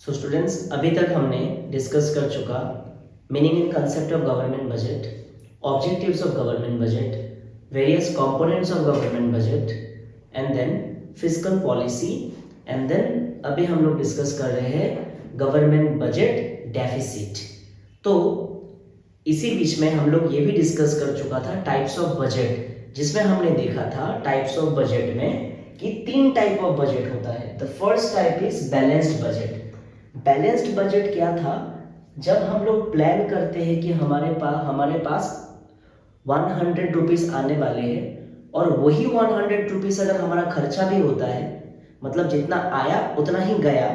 So students, अभी तक हमने डिस्कस कर चुका meaning and concept of government budget, objectives of government budget, various components of government budget and then fiscal policy and then अभी हम लोग डिस्कस कर रहे हैं गवर्नमेंट बजट डेफिसिट। तो इसी बीच में हम लोग ये भी डिस्कस कर चुका था टाइप्स ऑफ बजट, जिसमें हमने देखा था टाइप्स ऑफ बजट में कि 3 टाइप ऑफ बजट होता है। The first type is balanced budget. Balanced budget क्या था? जब हम लोग प्लान करते हैं कि हमारे पास 100 रुपीज आने वाले हैं और वही 100 रुपीज अगर हमारा खर्चा भी होता है, मतलब जितना आया उतना ही गया,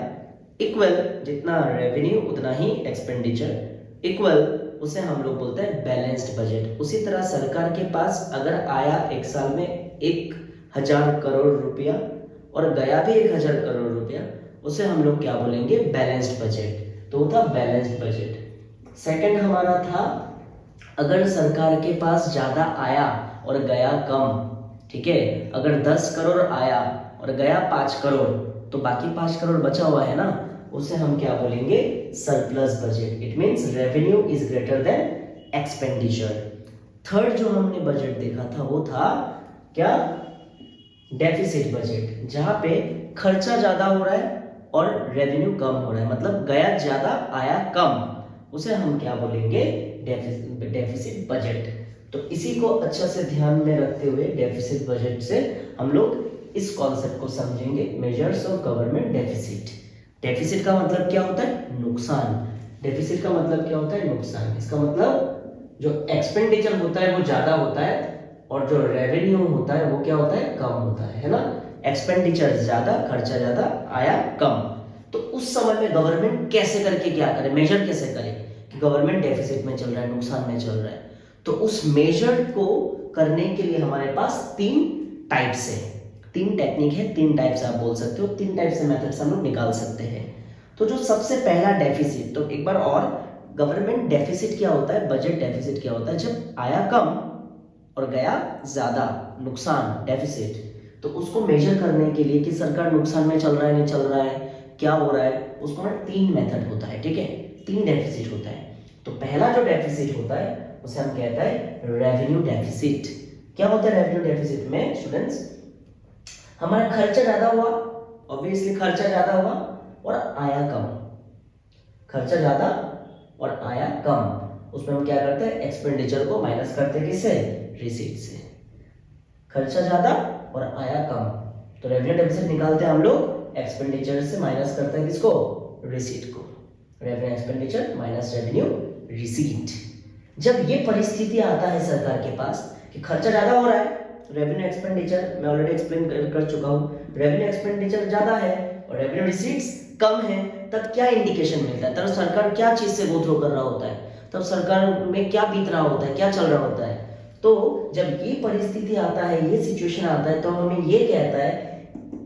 इक्वल जितना रेवेन्यू उतना ही एक्सपेंडिचर इक्वल, उसे हम लोग बोलते हैं बैलेंस्ड बजट। उसी तरह सरकार के पास अगर आया एक साल में 1000 करोड़ रुपया और गया भी 1000 करोड़ रुपया, उसे हम लोग क्या बोलेंगे? Balanced budget. तो वो था बैलेंस्ड बजट। सेकंड हमारा था अगर सरकार के पास ज्यादा आया और गया कम, ठीक है, अगर 10 करोड़ आया और गया 5 करोड़, तो बाकी 5 करोड़ बचा हुआ है ना, उसे हम क्या बोलेंगे? Surplus budget. It means revenue is greater than expenditure. Third जो हमने बजट देखा था वो था क्या? डेफिसिट बजट, जहां पे खर्चा ज्यादा हो रहा है और रेवेन्यू कम हो रहा है, मतलब गया ज्यादा आया कम, उसे हम क्या बोलेंगे? Deficit budget. तो इसी को अच्छा से ध्यान में रखते हुए डेफिसिट बजट से हम लोग इस कॉन्सेप्ट को समझेंगे, measures of government deficit. Deficit का मतलब क्या होता है? नुकसान। डेफिसिट का मतलब क्या होता है? नुकसान। इसका मतलब जो एक्सपेंडिचर होता है वो ज्यादा होता है और जो रेवेन्यू होता है वो क्या होता है? कम होता है ना। एक्सपेंडिचर ज्यादा, खर्चा ज्यादा, आया कम। तो उस समय में गवर्नमेंट कैसे करके क्या करे, मेजर कैसे करे कि गवर्नमेंट डेफिसिट में चल रहा है, नुकसान में चल रहा है? तो उस मेजर को करने के लिए हमारे पास 3 टाइप्स है, 3 टेक्निक है, 3 टाइप्स आप बोल सकते हो, 3 टाइप से मेथड से हम लोग निकाल सकते हैं। तो जो सबसे पहला डेफिसिट, तो एक बार और, गवर्नमेंट डेफिसिट क्या होता है, बजट डेफिसिट क्या होता है? जब आया कम और गया ज्यादा, नुकसान, डेफिसिट। तो उसको मेजर करने के लिए कि सरकार नुकसान में चल रहा है, नहीं चल रहा है, क्या हो रहा है, उसको ना 3 मेथड होता है, ठीक है, 3 डेफिसिट होता है। तो पहला जो डेफिसिट होता है उसे हम कहता है रेवेन्यू डेफिसिट। क्या होता है रेवेन्यू डेफिसिट में स्टूडेंट्स? हमारा खर्चा ज्यादा हुआ, ऑब्वियसली खर्चा ज्यादा हुआ और आया कम, खर्चा ज्यादा और आया कम, उसमें हम क्या करते हैं? एक्सपेंडिचर को माइनस करते हैं, किससे? रिसीट से। खर्चा ज्यादा और आया कम, तो रेवेन्यू डेफिसिट निकालते हैं हम लोग, एक्सपेंडिचर से माइनस करते हैं किसको? रिसीट को। Revenue expenditure minus revenue receipt. जब ये परिस्थिति आता है सरकार के पास कि खर्चा ज्यादा हो रहा है, रेवेन्यू एक्सपेंडिचर मैं ऑलरेडी एक्सप्लेन कर चुका हूं, रेवेन्यू एक्सपेंडिचर ज्यादा है और रेवेन्यू रिसीट्स कम है, तब क्या इंडिकेशन मिलता है? तब सरकार क्या चीज से गो थ्रू कर रहा होता है? तब सरकार में क्या बीत रहा होता है, क्या चल रहा होता है? तो जब ये परिस्थिति आता है, ये सिचुएशन आता है, तो हमें ये कहता है,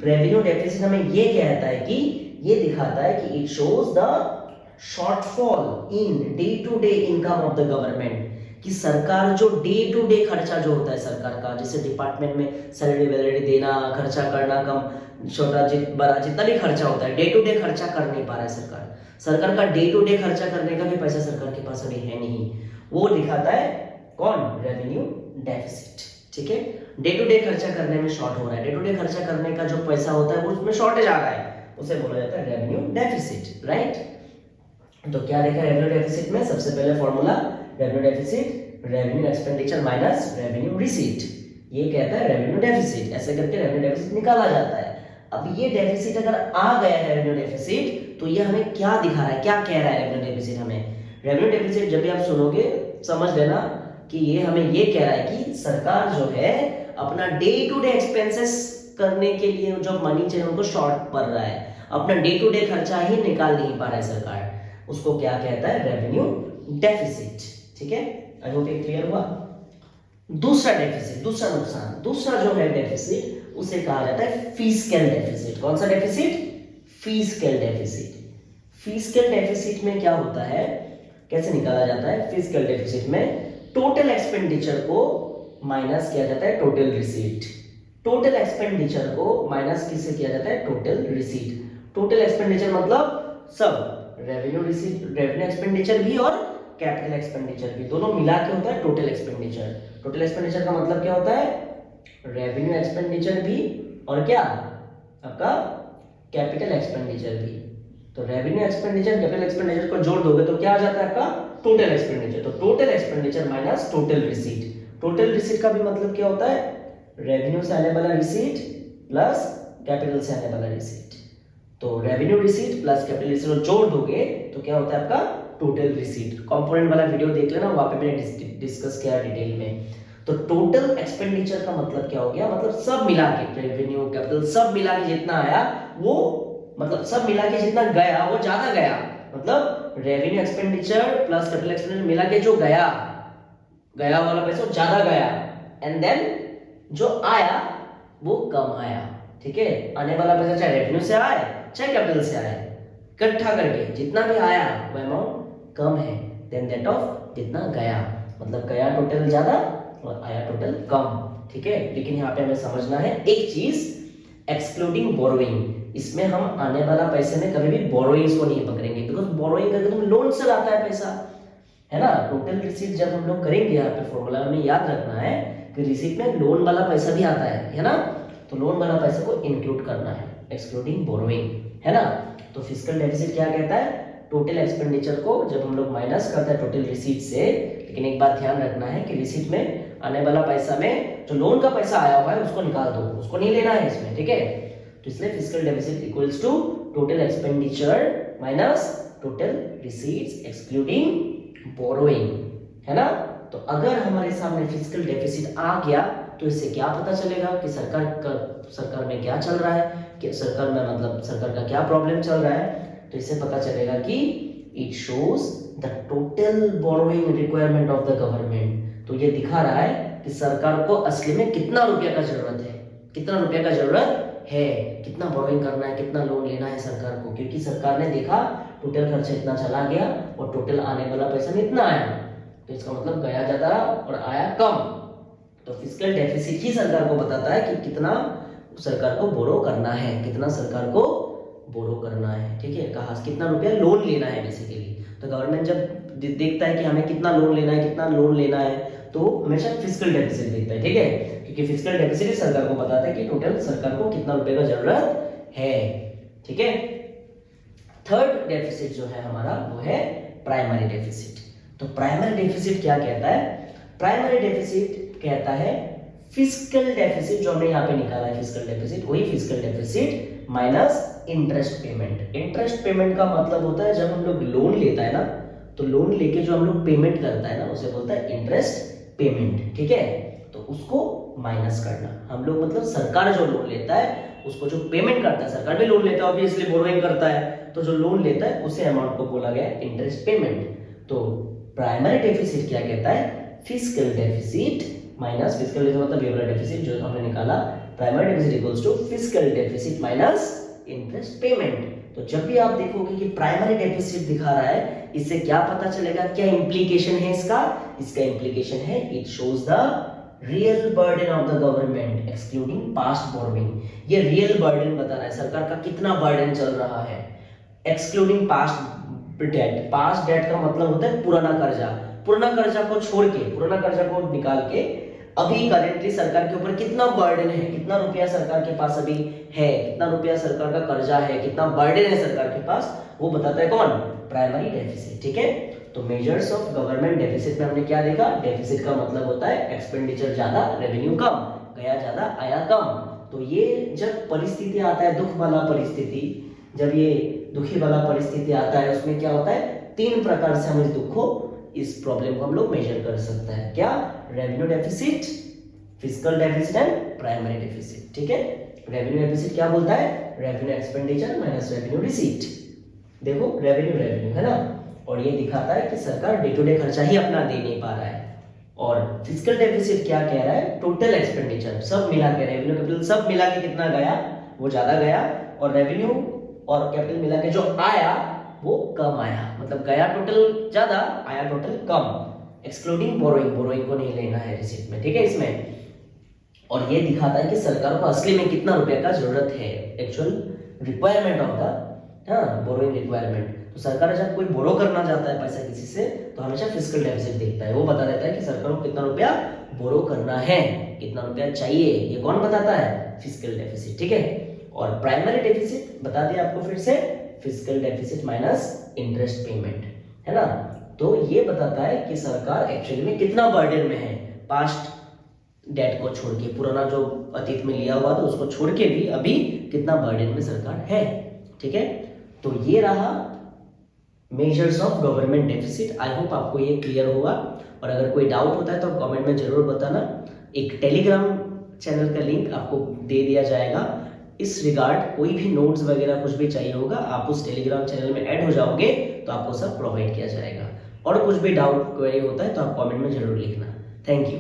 रेवेन्यू डेफिसिट हमें ये कहता है कि ये दिखाता है कि it shows the shortfall in day to day income of the government, कि सरकार जो डे टू डे खर्चा जो होता है सरकार का, जैसे डिपार्टमेंट में सैलरी वैलरी देना, खर्चा करना, कम छोटा बड़ा जितना भी खर्चा होता है, डे टू डे खर्चा कर नहीं पा रहा है सरकार। सरकार का डे टू डे खर्चा करने का भी पैसा सरकार के पास अभी है नहीं, वो दिखाता है कौन? रेवेन्यू डेफिसिट, ठीक है। डे टू डे खर्चा करने में शॉर्ट हो रहा है, डे टू डे खर्चा करने का जो पैसा होता है उसमें शॉर्टेज आ रहा है, उसे बोला जाता है रेवेन्यू डेफिसिट, राइट। तो क्या देखा रेवेन्यू डेफिसिट में? सबसे पहले formula, revenue deficit revenue expenditure minus revenue receipt, ये कहता है रेवेन्यू डेफिसिट। ऐसे करके रेवेन्यू डेफिसिट निकाला जाता है। अब ये डेफिसिट अगर आ गया है रेवेन्यू डेफिसिट, तो ये हमें क्या दिखा रहा है, क्या कह रहा है रेवेन्यू डेफिसिट हमें? रेवेन्यू डेफिसिट जब भी आप सुनोगे समझ लेना कि ये हमें ये कह रहा है कि सरकार जो है अपना डे टू डे एक्सपेंसेस करने के लिए जो मनी चाहिए उनको शॉर्ट पड़ रहा है, अपना डे टू डे खर्चा ही निकाल नहीं पा रहा है सरकार, उसको क्या कहता है? रेवेन्यू डेफिसिट, ठीक है। आई होप ये क्लियर हुआ। दूसरा डेफिसिट, दूसरा नुकसान, दूसरा जो है डेफिसिट, उसे कहा जाता है फिस्कल डेफिसिट। कौन सा deficit? Fiscal deficit. Fiscal deficit में क्या होता है, कैसे निकाला जाता है? फिस्कल डेफिसिट में टोटल एक्सपेंडिचर को माइनस किया जाता है टोटल रिसीट, टोटल एक्सपेंडिचर को माइनस किससे किया जाता है? Total receipt. टोटल एक्सपेंडिचर मतलब सब, रेवेन्यू रिसीट, रेवेन्यू एक्सपेंडिचर भी और कैपिटल एक्सपेंडिचर भी, दोनों मिला के होता है टोटल एक्सपेंडिचर। टोटल एक्सपेंडिचर का मतलब क्या होता है, रेवेन्यू एक्सपेंडिचर भी और क्या आपका कैपिटल एक्सपेंडिचर भी। तो रेवेन्यू एक्सपेंडिचर कैपिटल एक्सपेंडिचर को जोड़ दोगे तो क्या आ जाता है आपका टोटल एक्सपेंडिचर। तो total expenditure minus total receipt. Total receipt का भी मतलब क्या होता है, रेवेन्यू से आने वाला रिसीट प्लस कैपिटल से आने वाला रिसीट। तो revenue receipt plus capital receipt को जोड़ दोगे तो क्या होता है आपका टोटल रिसीट। कंपोनेंट वाला वीडियो देख लेना, वहां पे मैंने डिस्कस किया डिटेल में। तो टोटल एक्सपेंडिचर का मतलब क्या हो गया, मतलब सब मिला के, रेवेन्यू कैपिटल सब मिला के जितना आया वो, मतलब सब मिला के जितना गया वो ज्यादा गया, मतलब revenue expenditure plus capital expenditure मिला के जो गया वाला पैसा ज्यादा गया, एंड देन जो आया वो कम आया। ठीक है, आने वाला पैसा चाहे रेवेन्यू से आए चाहे कैपिटल से आए, इकट्ठा करके जितना भी आया वो अमाउंट कम है देन दैट ऑफ जितना गया, मतलब गया टोटल ज्यादा और आया टोटल कम। ठीक है, लेकिन यहाँ पे हमें समझना है एक चीज, एक्सक्लूडिंग बोरोइंग, इसमें हम आने वाला पैसे में कभी भी बोरोइंग्स को नहीं पकड़ेंगे, बिकॉज बोरोइंग करके तुम लोन से लाता है पैसा, है ना। टोटल रिसीट जब हम लोग करेंगे, यहाँ पे फॉर्मूला हमें याद रखना है कि रिसीट में लोन वाला पैसा भी आता है ना, तो लोन वाला पैसे को इंक्लूड करना है, एक्सक्लूडिंग बोरोइंग, है ना। तो फिस्कल डेफिसिट क्या कहता है, टोटल एक्सपेंडिचर को जब हम लोग माइनस करते हैं टोटल रिसीट से। लेकिन एक बात ध्यान रखना है कि रिसीट में आने वाला पैसा में जो लोन का पैसा आया हुआ है उसको निकाल दो, उसको नहीं लेना है इसमें। ठीक है, तो इसलिए fiscal deficit equals to total expenditure minus total receipts excluding borrowing, है ना। तो अगर हमारे सामने फिस्कल डेफिसिट आ गया तो इससे क्या पता चलेगा कि सरकार में क्या चल रहा है, कि सरकार में मतलब सरकार का क्या प्रॉब्लम चल रहा है। तो इससे पता चलेगा कि it shows the total borrowing requirement of the government. तो ये दिखा रहा है कि सरकार को असली में कितना रुपया का जरूरत है, कितना रुपया का जरूरत है, कितना बोरोइंग करना है, कितना लोन लेना है सरकार को, क्योंकि सरकार ने देखा टोटल खर्चा इतना चला गया और टोटल आने वाला पैसा में इतना आया, तो इसका मतलब गया ज्यादा और आया कम। तो फिस्कल डेफिसिट ही सरकार को बताता है कि कितना सरकार को बोरो करना है, कितना सरकार को बोरो करना है। ठीक है, कहाँ कितना रुपया लोन लेना है बेसिकली। तो गवर्नमेंट जब देखता है कि हमें कितना लोन लेना है, कितना लोन लेना है, तो हमेशा फिस्कल डेफिसिट देखता है। ठीक है, क्योंकि फिस्कल डेफिसिट ही सरकार को बताता है कि टोटल सरकार को कितना रुपए का जरूरत है। ठीक है, थर्ड डेफिसिट जो है हमारा वो है प्राइमरी डेफिसिट। तो प्राइमरी डेफिसिट क्या कहता है, प्राइमरी डेफिसिट कहता है फिस्कल डेफिसिट जो हमने यहाँ पे निकाला है, फिस्कल डेफिसिट वही fiscal deficit minus interest payment. Interest payment का मतलब होता है जब हम लोग लोन लेता है ना, तो लोन लेके जो हम लोग पेमेंट करता है ना उसे बोलता है इंटरेस्ट पेमेंट। ठीक है, तो उसको माइनस करना। हम लोग मतलब सरकार जो लोन लेता है उसको जो पेमेंट करता है, सरकार भी लोन लेता है ऑब्वियसली, बोरोइंग करता है, तो जो लोन लेता है उसे अमाउंट को बोला गया इंटरेस्ट पेमेंट। तो प्राइमरी डेफिसिट क्या कहता है, fiscal deficit minus fiscal deficit मतलब ये वाला डेफिसिट जो हमने निकाला, primary deficit equals to fiscal deficit minus interest payment. तो जब भी आप देखोगे कि प्राइमरी डेफिसिट दिखा रहा है, इससे क्या पता चलेगा, क्या इंप्लीकेशन है इसका, इसका इंप्लीकेशन है it shows the real burden of the government excluding past borrowing. ये रियल बर्डन बता रहा है सरकार का कितना बर्डन चल रहा है, excluding past debt. Past debt का मतलब होता है पुराना कर्जा, पुराना कर्जा को छोड़ के, पुराना कर्जा को निकाल के अभी करेंटली सरकार के ऊपर कितना बर्डन है, कितना रुपया सरकार के पास अभी है, कितना रुपया सरकार का कर्जा है, कितना बर्डन है सरकार के पास, वो बताता है कौन, प्राइमरी डेफिसिट। ठीक है, तो मेजर्स ऑफ गवर्नमेंट डेफिसिट में हमने क्या देखा, डेफिसिट का मतलब होता है एक्सपेंडिचर ज्यादा रेवेन्यू कम, गया ज्यादा आया कम। तो ये जब परिस्थिति आता है दुख वाला परिस्थिति, जब ये दुखी वाला परिस्थिति आता है उसमें क्या होता है, तीन प्रकार से हम इस दुख को, इस प्रॉब्लम को हम लोग मेजर कर सकते हैं। क्या, revenue deficit, fiscal deficit and primary deficit. ठीक है, रेवेन्यू डेफिसिट क्या बोलता है, revenue expenditure minus revenue receipt. देखो रेवेन्यू रेवेन्यू है ना, और ये दिखाता है कि सरकार डे टू डे खर्चा ही अपना दे नहीं पा रहा है। और फिस्कल डेफिसिट क्या कह रहा है, टोटल एक्सपेंडिचर सब मिला के, रेवेन्यू कैपिटल सब मिला के कितना गया, वो ज्यादा गया, और रेवेन्यू और कैपिटल मिला के जो आया वो कम आया, मतलब गया टोटल ज्यादा, आया टोटल कम, एक्सक्लूडिंग बोरोइंग, बोरोइंग को नहीं लेना है रिसीट में। ठीक है, इसमें और ये दिखाता है कि सरकार को असली में कितना रुपए का जरूरत है, एक्चुअल रिक्वायरमेंट ऑफ द हाँ, बोरोइंग रिक्वायरमेंट। तो सरकार जब कोई बोरो करना चाहता है पैसा किसी से तो हमेशा फिस्कल डेफिसिट देखता है, वो बता देता है कि सरकार को कितना रुपया बोरो करना है, कितना रुपया चाहिए, ये कौन बताता है? फिस्कल डेफिसिट, ठीक है। और प्राइमरी डेफिसिट बता दिया आपको फिर से, fiscal deficit minus interest payment, है ना। तो ये बताता है कि सरकार एक्चुअली में कितना बर्डन में है, पास्ट डेट को छोड़ के, पुराना जो अतीत में लिया हुआ था उसको छोड़ के भी अभी कितना बर्डन में सरकार है, ठीक है। तो ये रहा measures of government deficit. I hope आपको ये क्लियर हुआ, और अगर कोई डाउट होता है तो कमेंट में जरूर बताना। एक टेलीग्राम चैनल का लिंक आपको दे दिया जाएगा, इस रिगार्ड कोई भी नोट्स वगैरह कुछ भी चाहिए होगा आप उस टेलीग्राम चैनल में ऐड हो जाओगे तो आपको सब प्रोवाइड किया जाएगा। और कुछ भी डाउट क्वेरी होता है तो आप कमेंट में जरूर लिखना। Thank you.